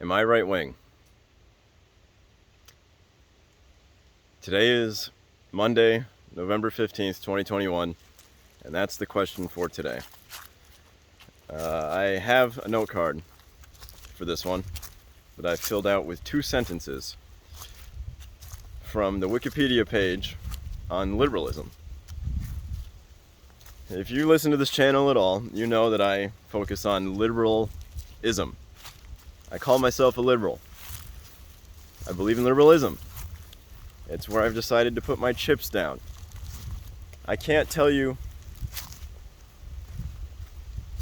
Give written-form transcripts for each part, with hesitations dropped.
Am I right wing? Today is Monday, November 15th, 2021, and that's the question for today. I have a note card for this one that I filled out with 2 sentences from the Wikipedia page on liberalism. If you listen to this channel at all, you know that I focus on liberalism. I call myself a liberal. I believe in liberalism. It's where I've decided to put my chips down. I can't tell you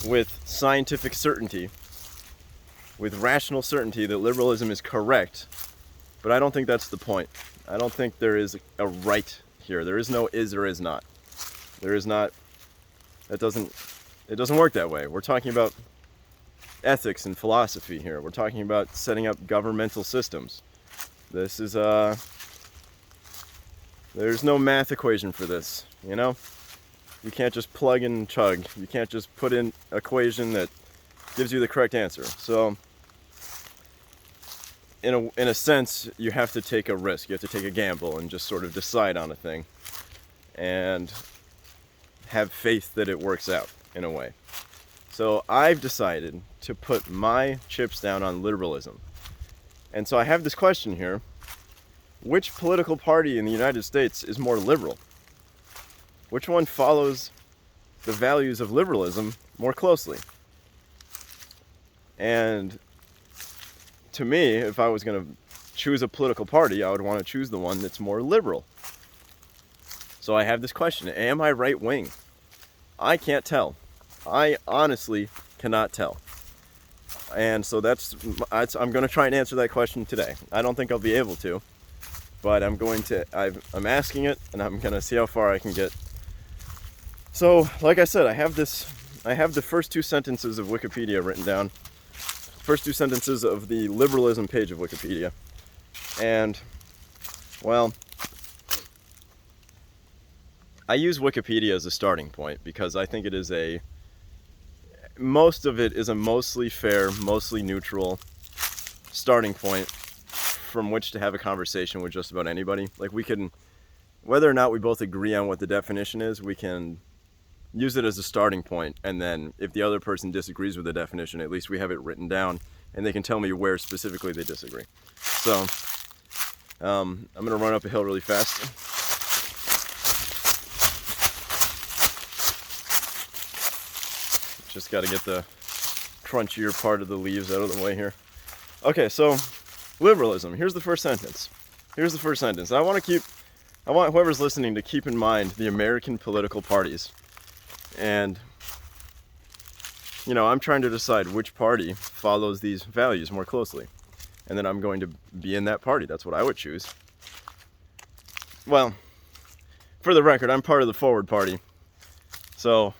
with scientific certainty, with rational certainty, that liberalism is correct, but I don't think that's the point. I don't think there is a right here. There is no is or is not. There is not. It doesn't work that way. We're talking about ethics and philosophy here. We're talking about setting up governmental systems. This is there's no math equation for this, you know? You can't just plug and chug. You can't just put in an equation that gives you the correct answer. So, in a sense, you have to take a risk. You have to take a gamble and just sort of decide on a thing and have faith that it works out in a way. So I've decided to put my chips down on liberalism. And so I have this question here. Which political party in the United States is more liberal? Which one follows the values of liberalism more closely? And to me, if I was going to choose a political party, I would want to choose the one that's more liberal. So I have this question. Am I right wing? I can't tell. I honestly cannot tell. And so I'm going to try and answer that question today. I don't think I'll be able to, but I'm asking it, and I'm going to see how far I can get. So, like I said, I have the first 2 sentences of Wikipedia written down. First 2 sentences of the liberalism page of Wikipedia. And, well, I use Wikipedia as a starting point because I think most of it is a mostly fair, mostly neutral starting point from which to have a conversation with just about anybody. Like, we can, whether or not we both agree on what the definition is, we can use it as a starting point, and then if the other person disagrees with the definition, at least we have it written down and they can tell me where specifically they disagree. So I'm gonna run up a hill really fast. Just got to get the crunchier part of the leaves out of the way here. Okay, so liberalism. Here's the first sentence. I want whoever's listening to keep in mind the American political parties. And, you know, I'm trying to decide which party follows these values more closely. And then I'm going to be in that party. That's what I would choose. Well, for the record, I'm part of the Forward Party. So,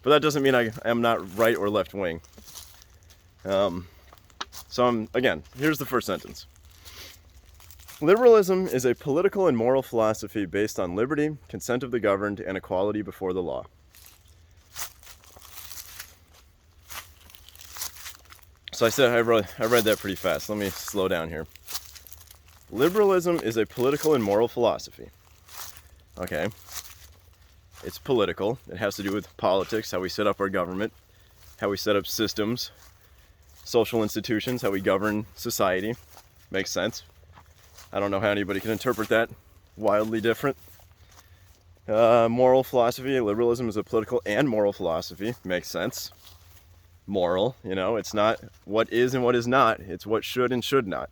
but that doesn't mean I am not right or left wing. Again, here's the first sentence. Liberalism is a political and moral philosophy based on liberty, consent of the governed, and equality before the law. So I said I read that pretty fast. Let me slow down here. Liberalism is a political and moral philosophy. Okay. It's political. It has to do with politics, how we set up our government, how we set up systems, social institutions, how we govern society. Makes sense. I don't know how anybody can interpret that wildly different. Moral philosophy. Liberalism is a political and moral philosophy. Makes sense. Moral, you know, it's not what is and what is not. It's what should and should not.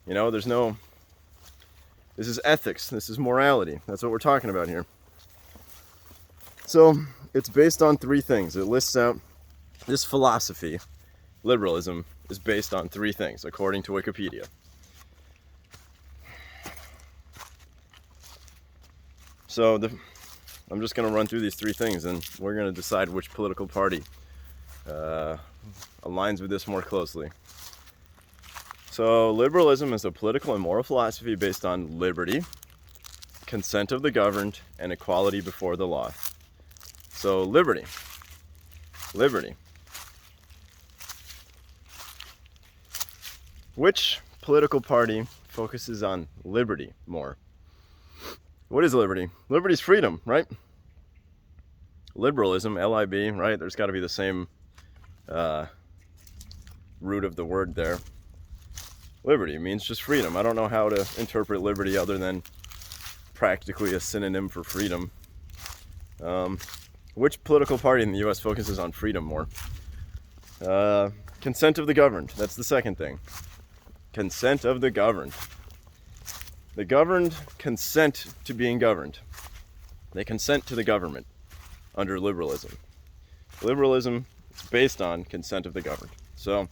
You know, this is ethics. This is morality. That's what we're talking about here. So it's based on 3 things. It lists out this philosophy. Liberalism is based on 3 things, according to Wikipedia. So I'm just going to run through these 3 things, and we're going to decide which political party aligns with this more closely. So liberalism is a political and moral philosophy based on liberty, consent of the governed, and equality before the law. So liberty. Which political party focuses on liberty more? What is liberty? Liberty is freedom, right? Liberalism, L-I-B, right? There's got to be the same root of the word there. Liberty means just freedom. I don't know how to interpret liberty other than practically a synonym for freedom. Which political party in the U.S. focuses on freedom more? Consent of the governed. That's the second thing. Consent of the governed. The governed consent to being governed. They consent to the government under liberalism. Liberalism is based on consent of the governed. So,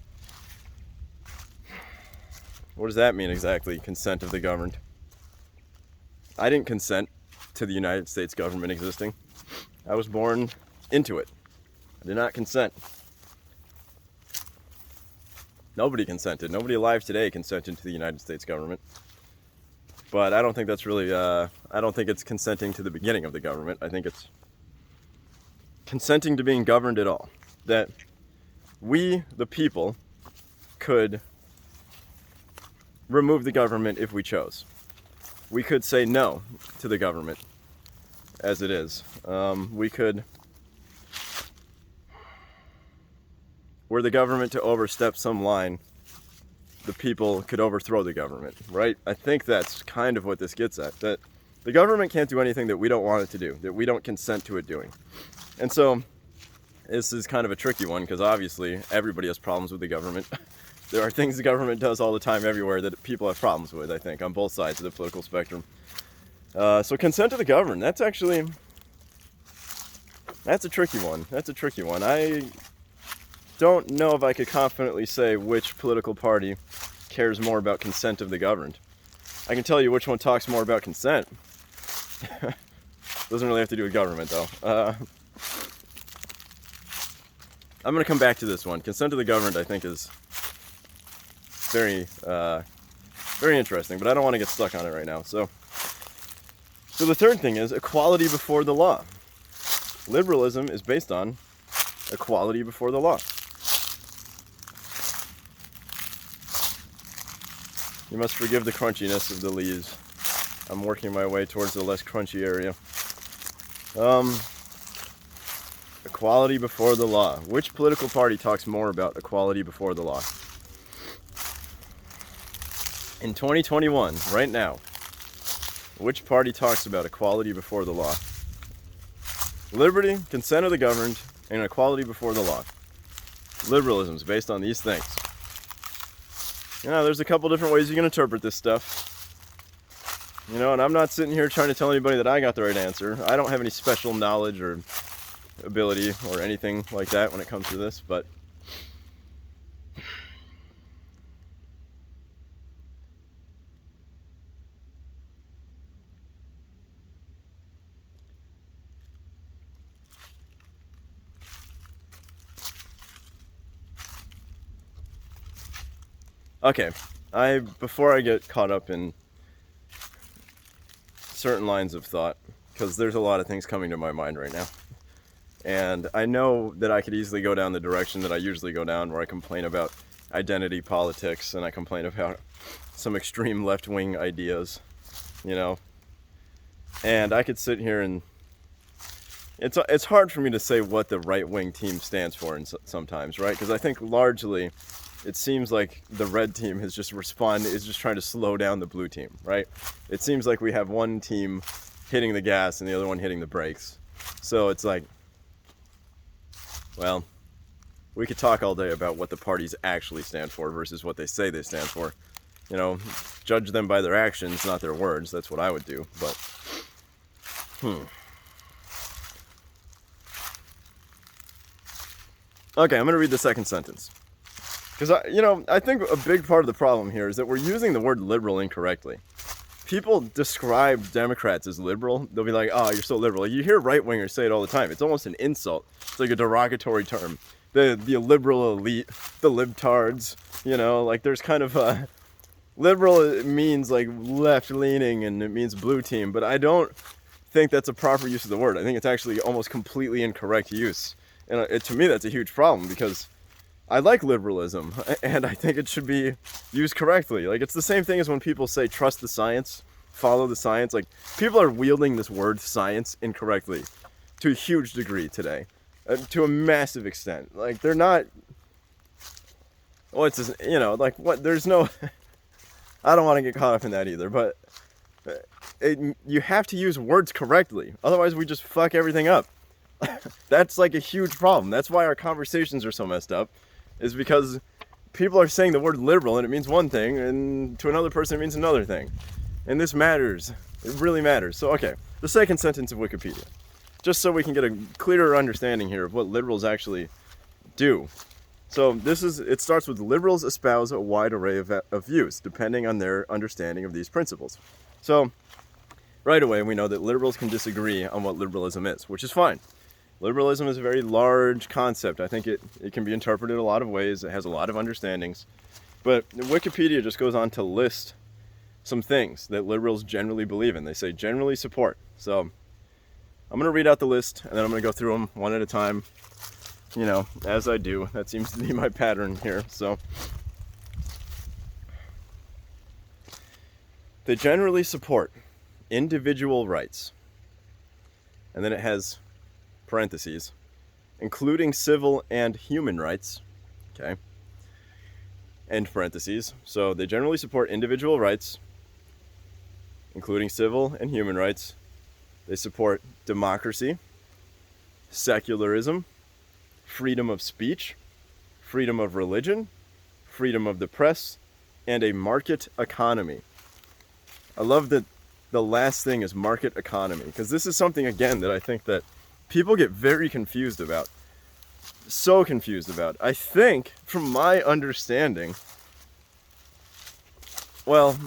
what does that mean exactly, consent of the governed? I didn't consent to the United States government existing. I was born into it. I did not consent. Nobody consented. Nobody alive today consented to the United States government. But I don't think that's really, I don't think it's consenting to the beginning of the government. I think it's consenting to being governed at all. That we, the people, could remove the government if we chose. We could say no to the government as it is. We could, were the government to overstep some line, the people could overthrow the government, right? I think that's kind of what this gets at, that the government can't do anything that we don't want it to do, that we don't consent to it doing. And so this is kind of a tricky one because obviously everybody has problems with the government. There are things the government does all the time everywhere that people have problems with, I think, on both sides of the political spectrum. So consent to the governed, that's a tricky one. That's a tricky one. I don't know if I could confidently say which political party cares more about consent of the governed. I can tell you which one talks more about consent. Doesn't really have to do with government, though. I'm going to come back to this one. Consent of the governed, I think, is very, very interesting, but I don't want to get stuck on it right now. So the third thing is equality before the law. Liberalism is based on equality before the law. You must forgive the crunchiness of the leaves. I'm working my way towards the less crunchy area. Equality before the law. Which political party talks more about equality before the law? In 2021, right now, which party talks about equality before the law? Liberty, consent of the governed, and equality before the law. Liberalism is based on these things. You know, there's a couple different ways you can interpret this stuff. You know, and I'm not sitting here trying to tell anybody that I got the right answer. I don't have any special knowledge or ability or anything like that when it comes to this, but okay, before I get caught up in certain lines of thought, because there's a lot of things coming to my mind right now, and I know that I could easily go down the direction that I usually go down, where I complain about identity politics and I complain about some extreme left-wing ideas, you know, and I could sit here and it's hard for me to say what the right-wing team stands for sometimes, right? Because I think largely it seems like the red team is just trying to slow down the blue team, right? It seems like we have one team hitting the gas and the other one hitting the brakes. So it's like, well, we could talk all day about what the parties actually stand for versus what they say they stand for. You know, judge them by their actions, not their words. That's what I would do, but Okay, I'm going to read the second sentence. Because, I think a big part of the problem here is that we're using the word liberal incorrectly. People describe Democrats as liberal. They'll be like, oh, you're so liberal. You hear right-wingers say it all the time. It's almost an insult. It's like a derogatory term. The liberal elite, the libtards, like there's kind of a... Liberal, it means like left-leaning and it means blue team, but I don't think that's a proper use of the word. I think it's actually almost completely incorrect use. And to me, that's a huge problem because I like liberalism, and I think it should be used correctly. Like, it's the same thing as when people say trust the science, follow the science. Like, people are wielding this word science incorrectly to a huge degree today, to a massive extent. Like, they're not. Well, it's just, like, what? There's no. I don't want to get caught up in that either, but you have to use words correctly. Otherwise, we just fuck everything up. That's like a huge problem. That's why our conversations are so messed up, is because people are saying the word liberal and it means one thing, and to another person it means another thing. And this matters. It really matters. So, okay, the second sentence of Wikipedia. Just so we can get a clearer understanding here of what liberals actually do. So it starts with liberals espouse a wide array of views, depending on their understanding of these principles. So, right away, we know that liberals can disagree on what liberalism is, which is fine. Liberalism is a very large concept. I think it can be interpreted a lot of ways. It has a lot of understandings. But Wikipedia just goes on to list some things that liberals generally believe in. They say generally support. So I'm going to read out the list, and then I'm going to go through them one at a time, as I do. That seems to be my pattern here. So they generally support individual rights. And then it has parentheses, including civil and human rights, okay, end parentheses. So they generally support individual rights, including civil and human rights. They support democracy, secularism, freedom of speech, freedom of religion, freedom of the press, and a market economy. I love that the last thing is market economy, because this is something, again, that I think that people get very confused about. So confused about. I think, from my understanding, well,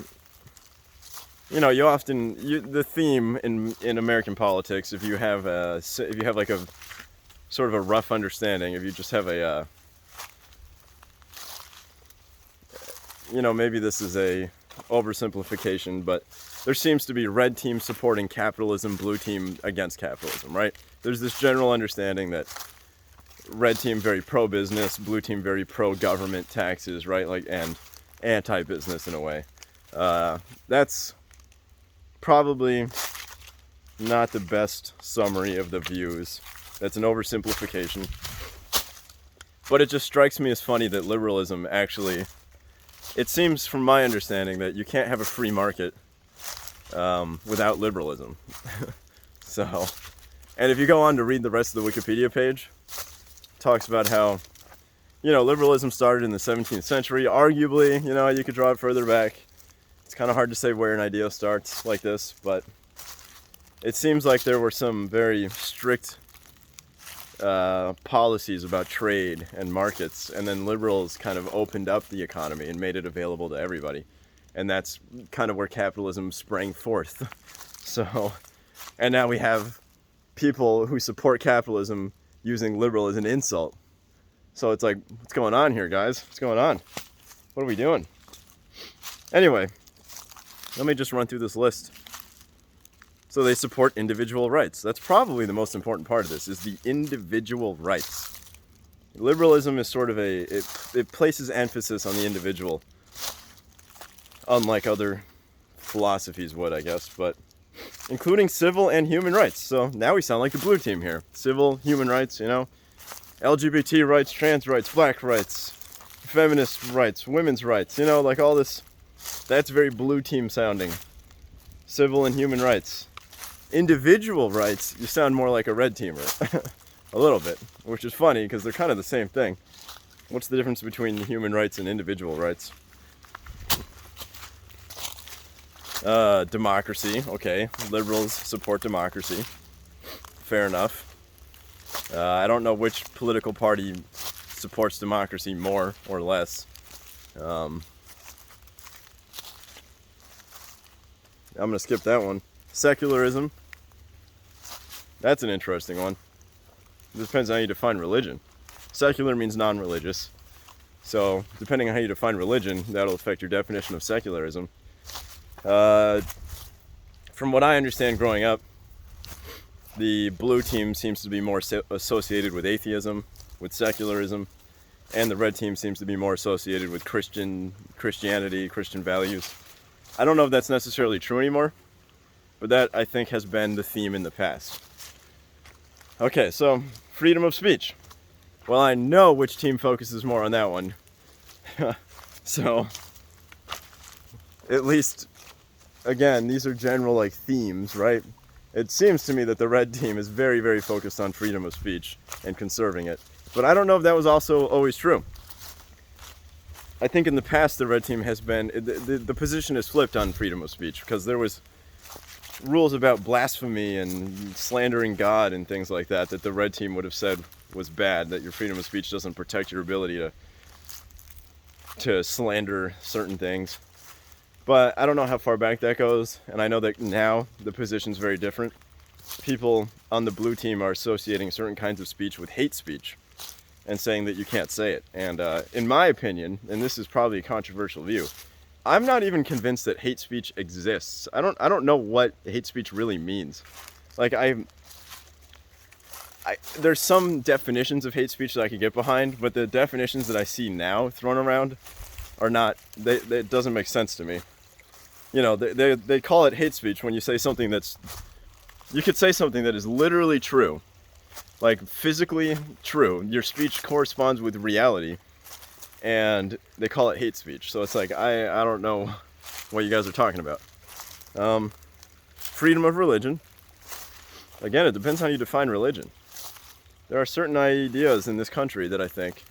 the theme in American politics, if you have like a sort of a rough understanding, if you just have a, maybe this is a oversimplification, but there seems to be red team supporting capitalism, blue team against capitalism, right? There's this general understanding that red team very pro-business, blue team very pro-government taxes, right? Like, and anti-business in a way. That's probably not the best summary of the views. That's an oversimplification. But it just strikes me as funny that liberalism actually, it seems from my understanding that you can't have a free market without liberalism. So, and if you go on to read the rest of the Wikipedia page, it talks about how, liberalism started in the 17th century. Arguably, you could draw it further back. It's kind of hard to say where an idea starts like this, but it seems like there were some very strict policies about trade and markets, and then liberals kind of opened up the economy and made it available to everybody. And that's kind of where capitalism sprang forth. So, and now we have people who support capitalism using liberal as an insult. So it's like, what's going on here, guys? What's going on? What are we doing? Anyway, let me just run through this list. So they support individual rights. That's probably the most important part of this, is the individual rights. Liberalism is sort of it places emphasis on the individual, unlike other philosophies would, I guess, but including civil and human rights. So now we sound like the blue team here. Civil, human rights, LGBT rights, trans rights, black rights, feminist rights, women's rights, like all this. That's very blue team sounding. Civil and human rights. Individual rights, you sound more like a red teamer. A little bit, which is funny because they're kind of the same thing. What's the difference between human rights and individual rights? Democracy, okay. Liberals support democracy. Fair enough. I don't know which political party supports democracy more or less. I'm going to skip that one. Secularism. That's an interesting one. It depends on how you define religion. Secular means non-religious. So, depending on how you define religion, that'll affect your definition of secularism. From what I understand growing up, the blue team seems to be more associated with atheism, with secularism. and the red team seems to be more associated with Christianity, Christian values. I don't know if that's necessarily true anymore, but that, I think, has been the theme in the past. Okay, so freedom of speech. Well, I know which team focuses more on that one. So, at least, again, these are general, like, themes, right? It seems to me that the red team is very, very focused on freedom of speech and conserving it. But I don't know if that was also always true. I think in the past the red team has been, the position is flipped on freedom of speech, because there was rules about blasphemy and slandering God and things like that the red team would have said was bad, that your freedom of speech doesn't protect your ability to slander certain things. But I don't know how far back that goes, and I know that now the position's very different. People on the blue team are associating certain kinds of speech with hate speech and saying that you can't say it. And in my opinion, and this is probably a controversial view, I'm not even convinced that hate speech exists. I don't know what hate speech really means. Like, there's some definitions of hate speech that I could get behind, but the definitions that I see now thrown around are not, it doesn't make sense to me. You know, they call it hate speech when you say something you could say something that is literally true, like physically true. Your speech corresponds with reality, and they call it hate speech. So it's like, I don't know what you guys are talking about. Freedom of religion. Again, it depends how you define religion. There are certain ideas in this country that I think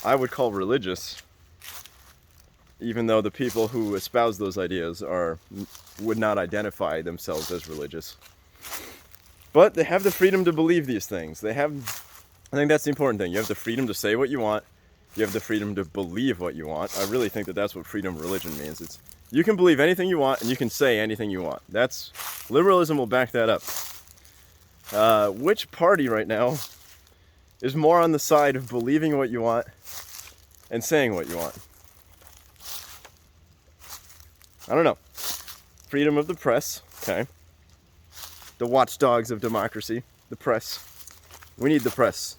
I would call religious, even though the people who espouse those ideas would not identify themselves as religious. But they have the freedom to believe these things. I think that's the important thing. You have the freedom to say what you want. You have the freedom to believe what you want. I really think that that's what freedom of religion means. You can believe anything you want, and you can say anything you want. Liberalism will back that up. Which party right now is more on the side of believing what you want and saying what you want? I don't know. Freedom of the press, okay. The watchdogs of democracy, the press. We need the press.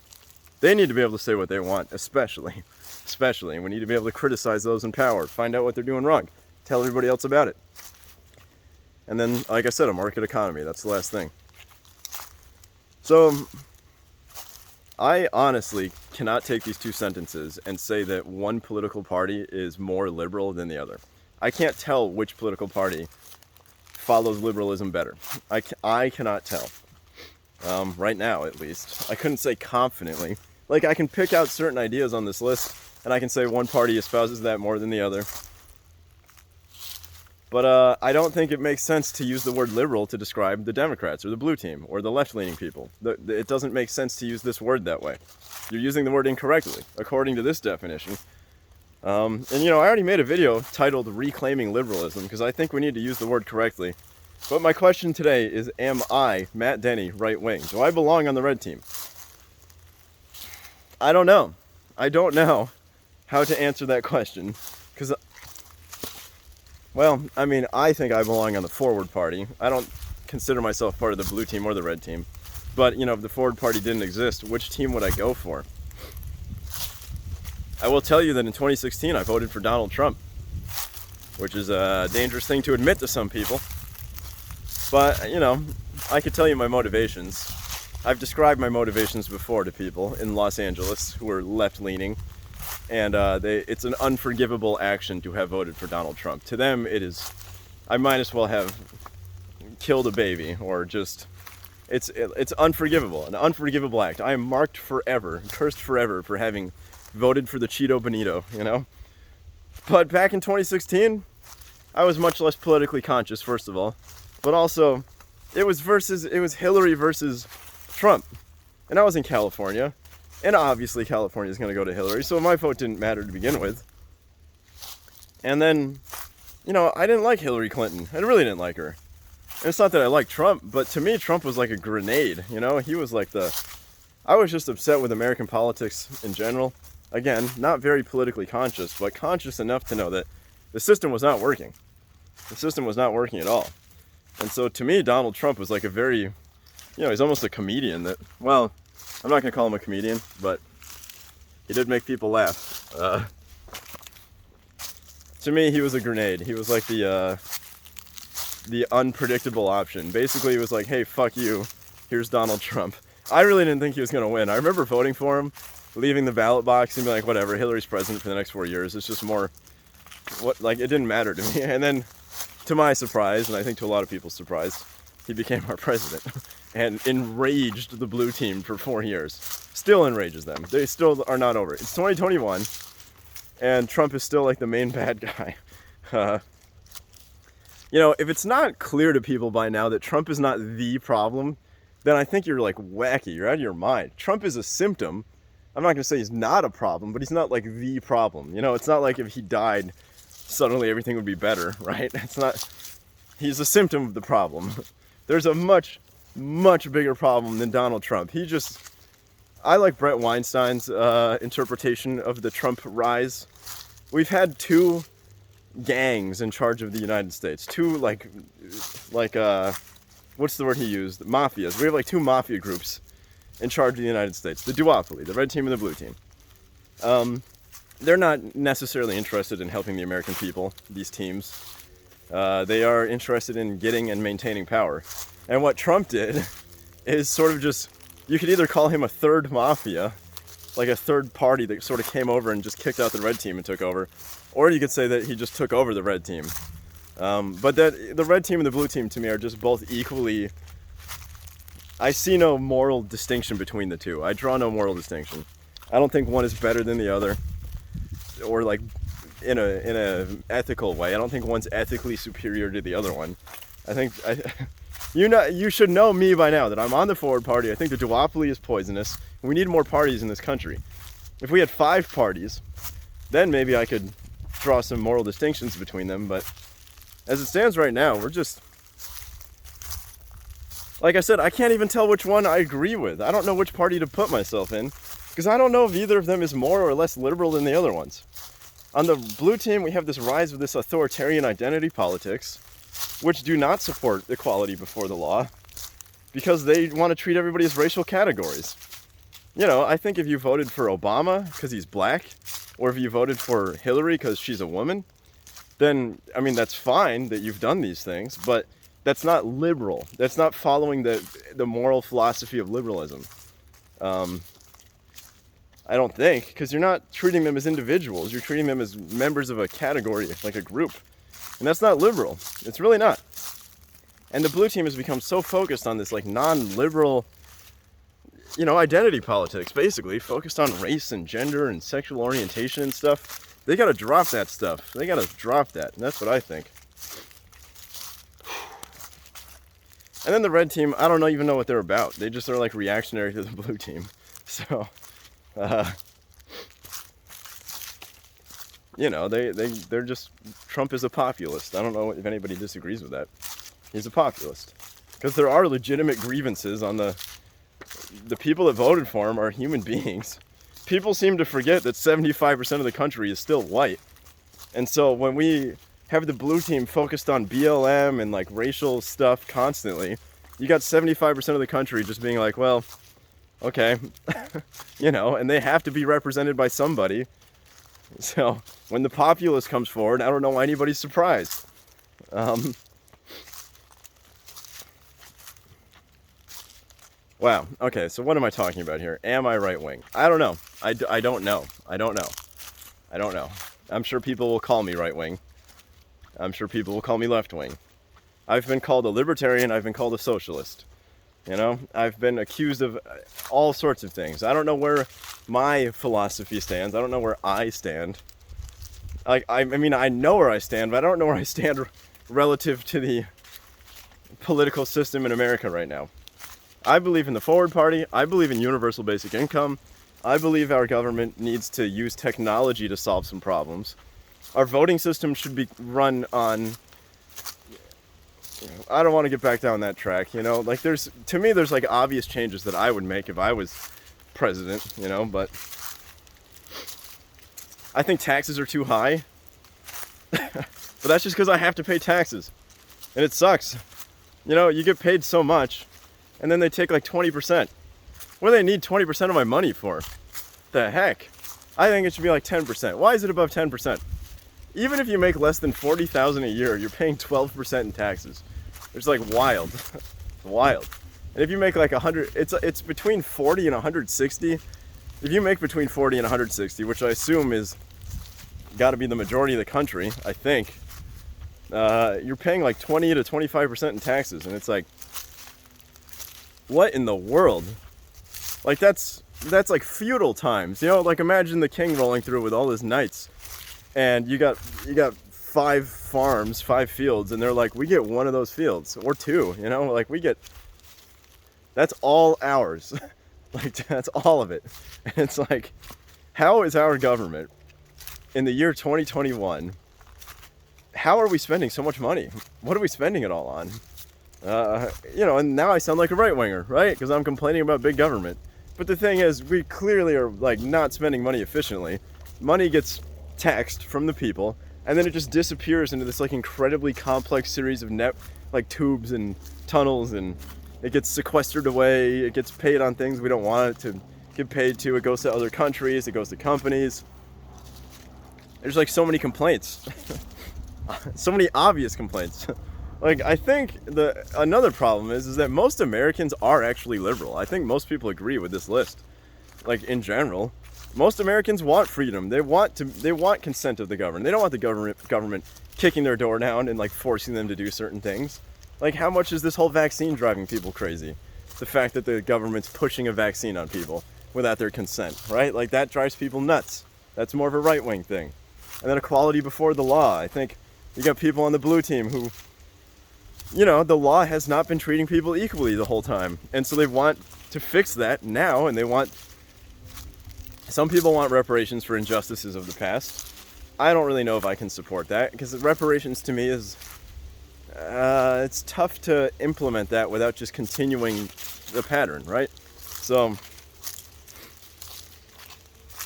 They need to be able to say what they want, especially. We need to be able to criticize those in power, find out what they're doing wrong, tell everybody else about it. And then, like I said, a market economy, that's the last thing. So, I honestly cannot take these two sentences and say that one political party is more liberal than the other. I can't tell which political party follows liberalism better. I cannot tell. Right now, at least. I couldn't say confidently. Like, I can pick out certain ideas on this list, and I can say one party espouses that more than the other. But I don't think it makes sense to use the word liberal to describe the Democrats or the blue team or the left-leaning people. It doesn't make sense to use this word that way. You're using the word incorrectly, according to this definition. And you know, I already made a video titled Reclaiming Liberalism, because I think we need to use the word correctly. But my question today is, am I, Matt Denny, right wing? Do I belong on the red team? I don't know. I don't know how to answer that question, because, well, I mean, I think I belong on the Forward Party. I don't consider myself part of the blue team or the red team. But, you know, if the Forward Party didn't exist, which team would I go for? I will tell you that in 2016 I voted for Donald Trump, which is a dangerous thing to admit to some people. But, you know, I could tell you my motivations. I've described my motivations before to people in Los Angeles who are left-leaning, and it's an unforgivable action to have voted for Donald Trump. To them, it is, I might as well have killed a baby, or just, it's unforgivable, an unforgivable act. I am marked forever, cursed forever for having voted for the Cheeto Benito, you know? But back in 2016, I was much less politically conscious, first of all. But also, it was Hillary versus Trump. And I was in California. And obviously California is going to go to Hillary, so my vote didn't matter to begin with. And then, you know, I didn't like Hillary Clinton. I really didn't like her. And it's not that I liked Trump, but to me, Trump was like a grenade, you know? He was like I was just upset with American politics in general. Again, not very politically conscious, but conscious enough to know that the system was not working. The system was not working at all. And so to me, Donald Trump was like a very, you know, he's almost a comedian that, well, I'm not going to call him a comedian, but He did make people laugh. To me, he was a grenade. He was like the unpredictable option. Basically, he was like, hey, fuck you. Here's Donald Trump. I really didn't think he was going to win. I remember voting for him, leaving the ballot box and being like, whatever, Hillary's president for the next 4 years. It's just more, it didn't matter to me. And then, to my surprise, and I think to a lot of people's surprise, he became our president and enraged the blue team for 4 years. Still enrages them. They still are not over it. It's 2021, and Trump is still like the main bad guy. If it's not clear to people by now that Trump is not the problem, then I think you're like wacky. You're out of your mind. Trump is a symptom. I'm not going to say he's not a problem, but he's not like the problem. It's not like if he died, suddenly everything would be better, right? He's a symptom of the problem. There's a much, much bigger problem than Donald Trump. I like Brett Weinstein's interpretation of the Trump rise. We've had two gangs in charge of the United States. Two, what's the word he used? Mafias. We have like two mafia groups in charge of the United States. The duopoly, the red team and the blue team. They're not necessarily interested in helping the American people, these teams. They are interested in getting and maintaining power. And what Trump did is sort of just, you could either call him a third mafia, like a third party that sort of came over and just kicked out the red team and took over, or you could say that he just took over the red team. But that the red team and the blue team to me are just both equally, I see no moral distinction between the two. I draw no moral distinction. I don't think one is better than the other, or like in a ethical way. I don't think one's ethically superior to the other one. You should know me by now that I'm on the Forward Party. I think the duopoly is poisonous. We need more parties in this country. If we had 5 parties, then maybe I could draw some moral distinctions between them. But as it stands right now, we're just, like I said, I can't even tell which one I agree with. I don't know which party to put myself in, because I don't know if either of them is more or less liberal than the other ones. On the blue team, we have this rise of this authoritarian identity politics, which do not support equality before the law, because they want to treat everybody as racial categories. I think if you voted for Obama because he's black, or if you voted for Hillary because she's a woman, then, that's fine that you've done these things, but that's not liberal. That's not following the moral philosophy of liberalism. I don't think, because you're not treating them as individuals. You're treating them as members of a category, like a group. And that's not liberal. It's really not. And the blue team has become so focused on this like non-liberal, identity politics, basically, focused on race and gender and sexual orientation and stuff. They gotta drop that stuff. They gotta drop that. And that's what I think. And then the red team, I don't even know what they're about. They just are like reactionary to the blue team. So, they're just, Trump is a populist. I don't know if anybody disagrees with that. He's a populist. Because there are legitimate grievances on the people that voted for him are human beings. People seem to forget that 75% of the country is still white. And so when we have the blue team focused on BLM and like racial stuff constantly, you got 75% of the country just being like, well, okay, and they have to be represented by somebody. So when the populace comes forward, I don't know why anybody's surprised. Wow. Okay, so what am I talking about here? Am I right wing? I don't know. I don't know. I don't know. I'm sure people will call me right wing. I'm sure people will call me left wing. I've been called a libertarian. I've been called a socialist. I've been accused of all sorts of things. I don't know where my philosophy stands. I don't know where I stand. I know where I stand, but I don't know where I stand relative to the political system in America right now. I believe in the Forward Party. I believe in universal basic income. I believe our government needs to use technology to solve some problems. Our voting system should be run on, I don't want to get back down that track, there's like obvious changes that I would make if I was president, but I think taxes are too high. But that's just because I have to pay taxes. And it sucks. You get paid so much, and then they take like 20%. What do they need 20% of my money for? The heck? I think it should be like 10%. Why is it above 10%? Even if you make less than $40,000 a year, you're paying 12% in taxes. It's like wild, wild. And if you make like 100, it's between 40 and 160. If you make between 40 and 160, which I assume is got to be the majority of the country, I think, you're paying like 20 to 25% in taxes, and it's like, what in the world? Like that's like feudal times, you know? Like imagine the king rolling through with all his knights, and you got 5 farms, 5 fields, and they're like, we get 1 of those fields or 2, you know? Like that's all ours. Like that's all of it. And it's like, how is our government in the year 2021, how are we spending so much money? What are we spending it all on? You know, and now I sound like a right-winger, right? Because I'm complaining about big government. But the thing is, we clearly are like not spending money efficiently. Money gets taxed from the people, and then it just disappears into this like incredibly complex series of like tubes and tunnels, and it gets sequestered away. It gets paid on things we don't want it to get paid to. It goes to other countries. It goes to companies. There's like so many complaints. So many obvious complaints. Like I think another problem is that most Americans are actually liberal. I think most people agree with this list. Like in general, most Americans want freedom. They want consent of the government. They don't want the government kicking their door down and like forcing them to do certain things. Like how much is this whole vaccine driving people crazy? The fact that the government's pushing a vaccine on people without their consent, right? Like that drives people nuts. That's more of a right-wing thing. And then equality before the law. I think you got people on the blue team who, you know, the law has not been treating people equally the whole time. And so they want to fix that now, and some people want reparations for injustices of the past. I don't really know if I can support that, because reparations to me is, it's tough to implement that without just continuing the pattern, right? So,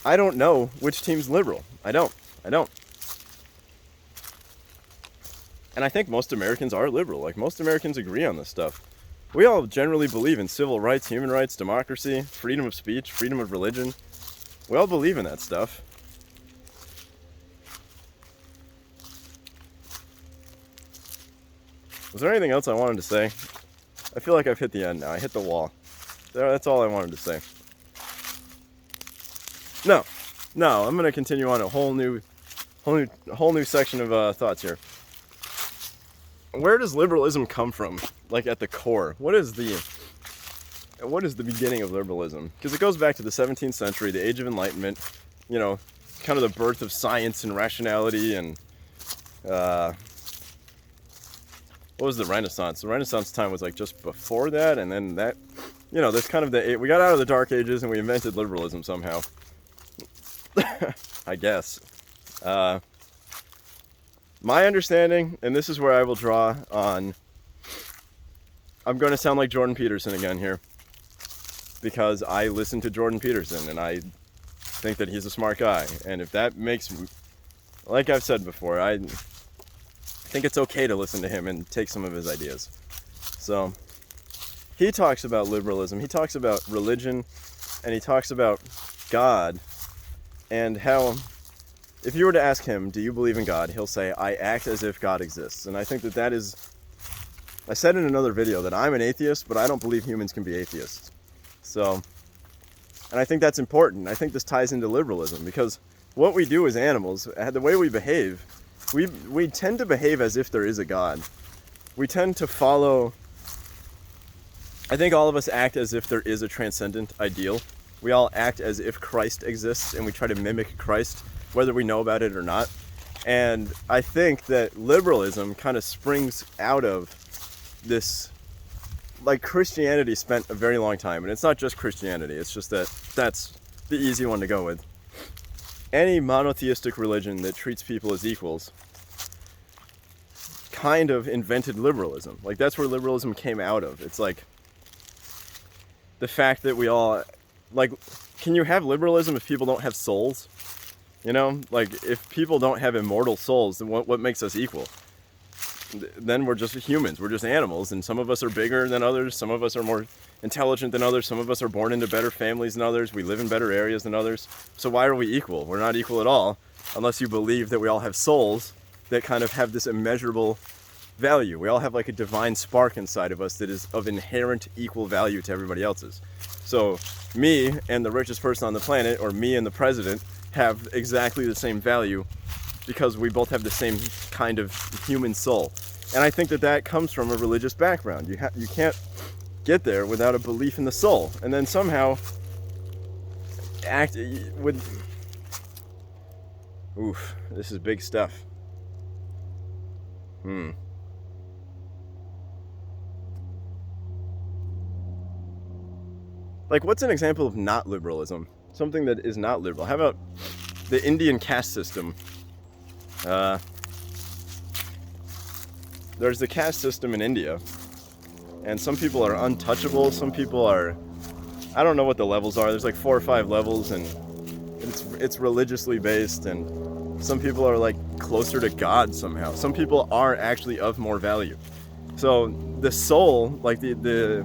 I don't know which team's liberal. I don't. And I think most Americans are liberal. Like, most Americans agree on this stuff. We all generally believe in civil rights, human rights, democracy, freedom of speech, freedom of religion. We all believe in that stuff. Was there anything else I wanted to say? I feel like I've hit the end now. I hit the wall. That's all I wanted to say. No, I'm going to continue on a whole new section of thoughts here. Where does liberalism come from? Like at the core, what is the beginning of liberalism? Because it goes back to the 17th century, the Age of Enlightenment. You know, kind of the birth of science and rationality, and what was the Renaissance? The Renaissance time was like just before that, and then that, you know, this kind of we got out of the Dark Ages and we invented liberalism somehow. I guess. My understanding, and this is where I will draw on, I'm going to sound like Jordan Peterson again here, because I listen to Jordan Peterson and I think that he's a smart guy. And if that makes, like I've said before, I think it's okay to listen to him and take some of his ideas. So he talks about liberalism, he talks about religion, and he talks about God, and how if you were to ask him, do you believe in God? He'll say, I act as if God exists. And I think that is, I said in another video that I'm an atheist, but I don't believe humans can be atheists. So, and I think that's important. I think this ties into liberalism, because what we do as animals, the way we behave, we tend to behave as if there is a God. We tend to follow, I think all of us act as if there is a transcendent ideal. We all act as if Christ exists, and we try to mimic Christ, whether we know about it or not. And I think that liberalism kind of springs out of this, like Christianity spent a very long time, and it's not just Christianity, it's just that that's the easy one to go with. Any monotheistic religion that treats people as equals kind of invented liberalism. Like that's where liberalism came out of. It's like the fact that we all, like, can you have liberalism if people don't have souls? You know, like if people don't have immortal souls, then what makes us equal? then we're just humans. We're just animals, and some of us are bigger than others. Some of us are more intelligent than others. Some of us are born into better families than others. We live in better areas than others. So why are we equal? We're not equal at all, unless you believe that we all have souls that kind of have this immeasurable value. We all have like a divine spark inside of us that is of inherent equal value to everybody else's. So me and the richest person on the planet, or me and the president, have exactly the same value because we both have the same kind of human soul. And I think that that comes from a religious background. You can't get there without a belief in the soul, and then somehow act with... Oof, this is big stuff. Like, what's an example of not liberalism? Something that is not liberal. How about the Indian caste system? There's the caste system in India, and some people are untouchable. Some people are, I don't know what the levels are. There's like 4 or 5 levels, and it's religiously based, and some people are like closer to God somehow. Some people are actually of more value. So the soul, like the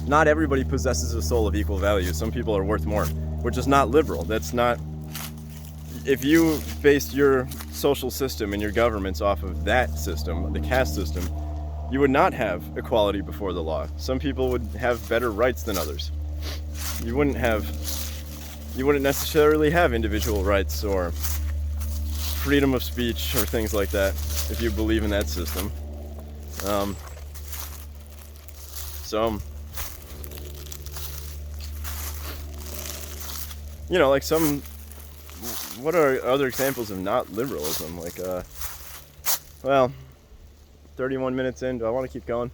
not everybody possesses a soul of equal value. Some people are worth more, which is not liberal. That's not... If you based your social system and your governments off of that system, the caste system, you would not have equality before the law. Some people would have better rights than others. You wouldn't necessarily have individual rights or freedom of speech or things like that if you believe in that system. You know, like some... What are other examples of not liberalism? Like, well, 31 minutes in, do I want to keep going?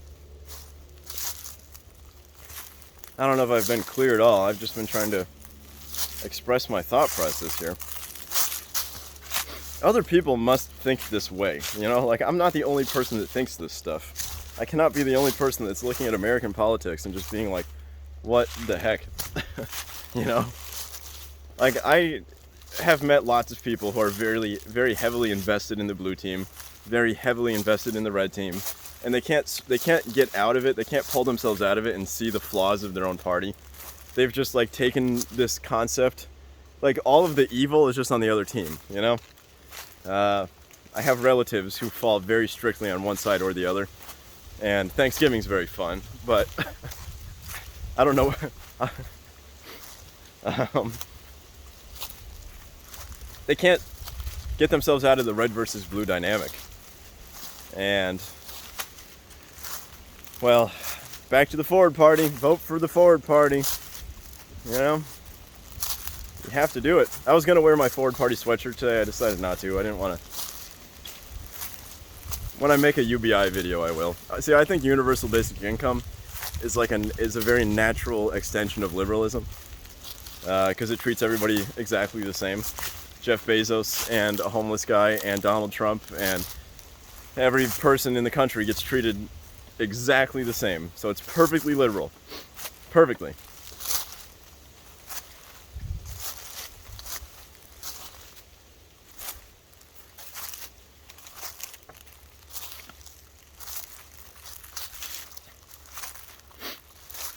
I don't know if I've been clear at all. I've just been trying to express my thought process here. Other people must think this way, you know? Like, I'm not the only person that thinks this stuff. I cannot be the only person that's looking at American politics and just being like, what the heck? You know? Like, I have met lots of people who are very, very heavily invested in the blue team, very heavily invested in the red team, and they can't get out of it. They can't pull themselves out of it and see the flaws of their own party. They've just like taken this concept, like all of the evil is just on the other team, you know? I have relatives who fall very strictly on one side or the other, and Thanksgiving's very fun, but I don't know. They can't get themselves out of the red versus blue dynamic. And, well, back to the Forward Party. Vote for the Forward Party. You know? You have to do it. I was going to wear my Forward Party sweatshirt today. I decided not to. I didn't want to. When I make a UBI video, I will. See, I think universal basic income is a very natural extension of liberalism. Because it treats everybody exactly the same. Jeff Bezos and a homeless guy and Donald Trump and every person in the country gets treated exactly the same. So it's perfectly liberal. Perfectly.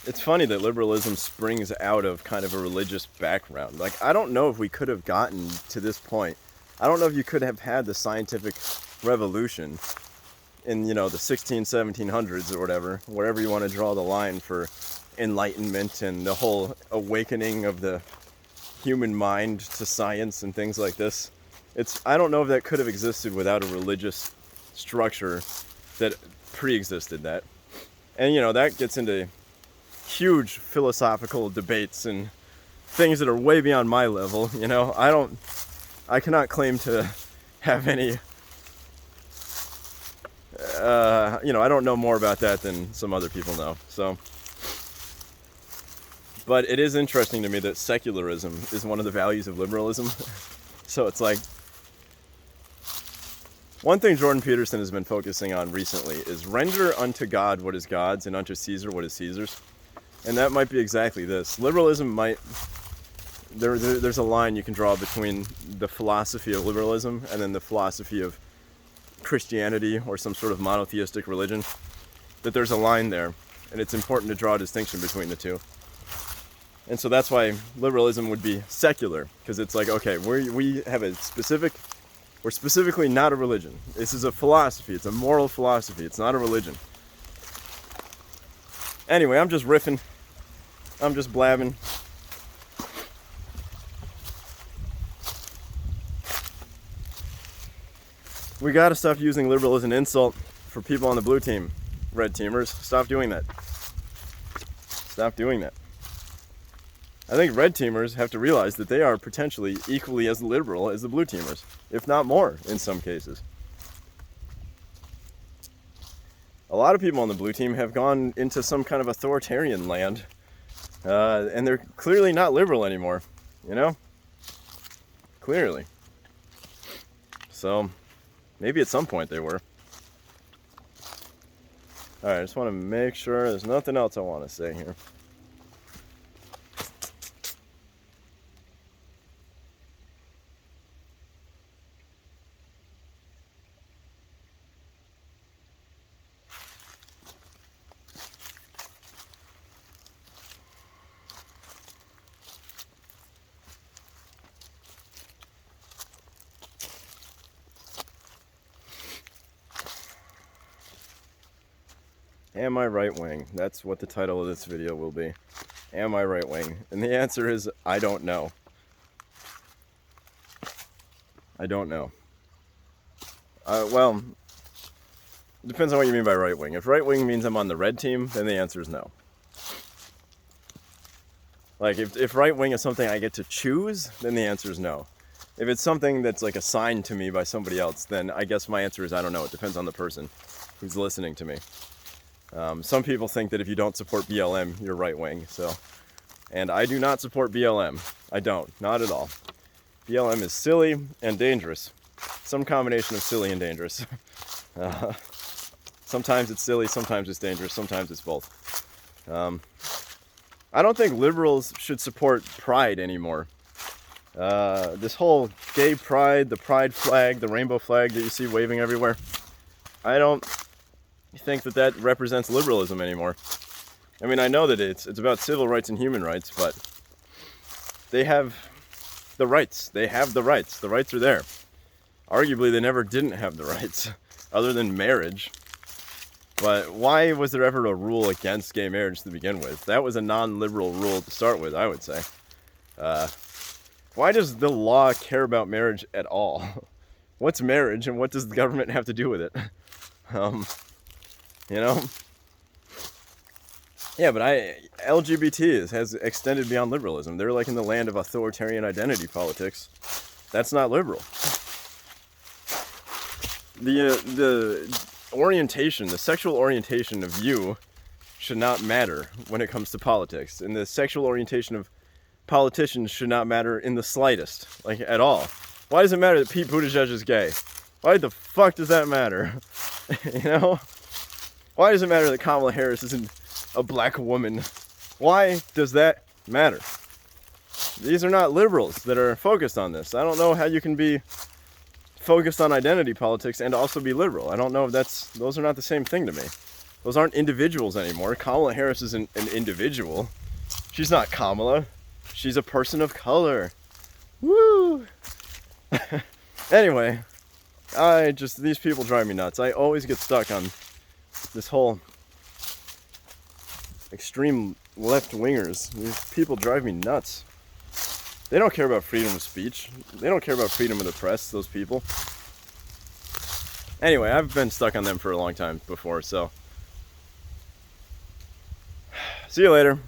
It's funny that liberalism springs out of kind of a religious background. Like, I don't know if we could have gotten to this point. I don't know if you could have had the scientific revolution in, you know, the 1700s or wherever you want to draw the line for enlightenment and the whole awakening of the human mind to science and things like this. I don't know if that could have existed without a religious structure that pre-existed that. And, you know, that gets into huge philosophical debates and things that are way beyond my level. You know, I cannot claim to have any, you know, I don't know more about that than some other people know. So, but it is interesting to me that secularism is one of the values of liberalism. So it's like, one thing Jordan Peterson has been focusing on recently is render unto God what is God's and unto Caesar what is Caesar's. And that might be exactly this. Liberalism might... There's a line you can draw between the philosophy of liberalism and then the philosophy of Christianity or some sort of monotheistic religion, that there's a line there, and it's important to draw a distinction between the two. And so that's why liberalism would be secular, because it's like, okay, we have a specific, we're specifically not a religion. This is a philosophy. It's a moral philosophy. It's not a religion. Anyway, I'm just riffing. I'm just blabbing. We gotta stop using liberal as an insult for people on the blue team, red teamers. Stop doing that. Stop doing that. I think red teamers have to realize that they are potentially equally as liberal as the blue teamers, if not more in some cases. A lot of people on the blue team have gone into some kind of authoritarian land, and they're clearly not liberal anymore, you know? Clearly. So, maybe at some point they were. Alright, I just want to make sure there's nothing else I want to say here. Am I right wing? That's what the title of this video will be. Am I right wing? And the answer is, I don't know. I don't know. Well, it depends on what you mean by right wing. If right wing means I'm on the red team, then the answer is no. Like, if right wing is something I get to choose, then the answer is no. If it's something that's like assigned to me by somebody else, then I guess my answer is I don't know. It depends on the person who's listening to me. Some people think that if you don't support BLM, you're right wing. And I do not support BLM. I don't, not at all. BLM is silly and dangerous. Some combination of silly and dangerous. Sometimes it's silly, sometimes it's dangerous, sometimes it's both. I don't think liberals should support pride anymore. This whole gay pride, the pride flag, the rainbow flag that you see waving everywhere, I don't think that represents liberalism anymore. I mean, I know that it's about civil rights and human rights, but they have the rights. They have the rights. The rights are there. Arguably, they never didn't have the rights, other than marriage. But why was there ever a rule against gay marriage to begin with? That was a non-liberal rule to start with, I would say. Why does the law care about marriage at all? What's marriage, and what does the government have to do with it? You know? Yeah, but LGBT has extended beyond liberalism. They're like in the land of authoritarian identity politics. That's not liberal. The orientation, the sexual orientation of you should not matter when it comes to politics. And the sexual orientation of politicians should not matter in the slightest, like at all. Why does it matter that Pete Buttigieg is gay? Why the fuck does that matter? You know? Why does it matter that Kamala Harris isn't a black woman? Why does that matter? These are not liberals that are focused on this. I don't know how you can be focused on identity politics and also be liberal. I don't know if those are not the same thing to me. Those aren't individuals anymore. Kamala Harris isn't an individual. She's not Kamala. She's a person of color. Woo! Anyway, these people drive me nuts. I always get stuck on this whole extreme left-wingers. These people drive me nuts. They don't care about freedom of speech. They don't care about freedom of the press, those people. Anyway, I've been stuck on them for a long time before, so see you later.